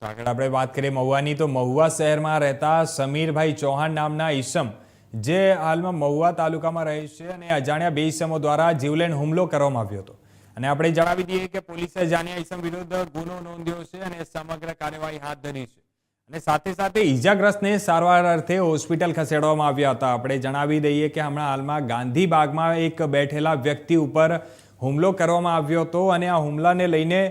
આગળ આપણે વાત કરીએ મહુવાની તો મહુવા શહેરમાં રહેતા સમીરભાઈ ચૌહાણ નામના ઈસમ જે હાલમાં મહુવા તાલુકામાં રહે છે અને અજાણ્યા બે ઈસમો દ્વારા જીવલેણ હુમલો કરવામાં આવ્યો હતો અને આપણે જણાવી દઈએ કે પોલીસે અજાણ્યા ઈસમ વિરુદ્ધ ગુનો નોંધ્યો છે અને સમગ્ર કાર્યવાહી હાથ ધરી છે અને સાથે સાથે ઈજાગ્રસ્તને સારવાર અર્થે હોસ્પિટલ ખસેડવામાં આવ્યા હતા। આપણે જણાવી દઈએ કે હમણાં હાલમાં ગાંધીબાગમાં એક બેઠેલા વ્યક્તિ ઉપર હુમલો કરવામાં આવ્યો હતો અને આ હુમલાને લઈને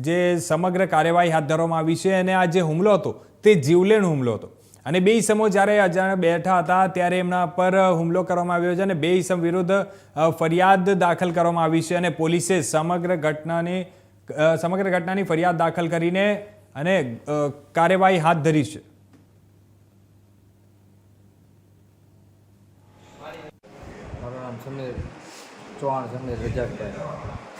જે સમગ્ર કાર્યવાહી હાથ ધરવામાં આવી છે અને આ જે હુમલો હતો તે જીવલેણ હુમલો હતો અને બે ઈસમો જ્યારે અજાણ્યા બેઠા હતા ત્યારે એમના પર હુમલો કરવામાં આવ્યો છે અને બે ઈસમ વિરુદ્ધ ફરિયાદ દાખલ કરવામાં આવી છે અને પોલીસે સમગ્ર ઘટનાની ફરિયાદ દાખલ કરીને અને કાર્યવાહી હાથ ધરી છે। મારું નામ સમીર ચૌહાણ સમીર રજાકભાઈ।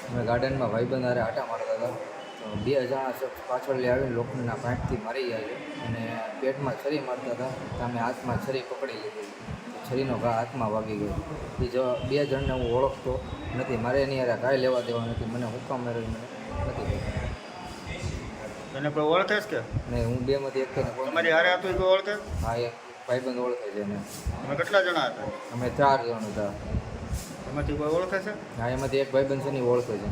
અમે ગાર્ડનમાં ભાઈબંધ હારે આટા મારતા હતા તો બે અજાણા શખ્સ પાછળથી આવીને લોખંડના પાઇપથી મારી ગયા છે અને પેટમાં છરી મારતા હતા તો અમે હાથમાં છરી પકડી લીધી। છરીનો ઘા હાથમાં વાગી ગયો। એ જો બે જણને હું ઓળખતો નથી, મારે એની હારે કાંઈ લેવા દેવા નથી, મને હુકમ મેળવી મને નથી ખબર। તને કોઈ ઓળખે છે કે નહીં, હું બેમાંથી એક તમારી હારે હતું કોઈ ઓળખે? હા, એક ભાઈબંધ ઓળખે છે એને। તમે કેટલા જણા હતા? અમે 4 જણ હતા। એમાંથી કોઈ ઓળખે છે? હા, એમાંથી એક ભાઈબંધ છે ને એ ઓળખે છે।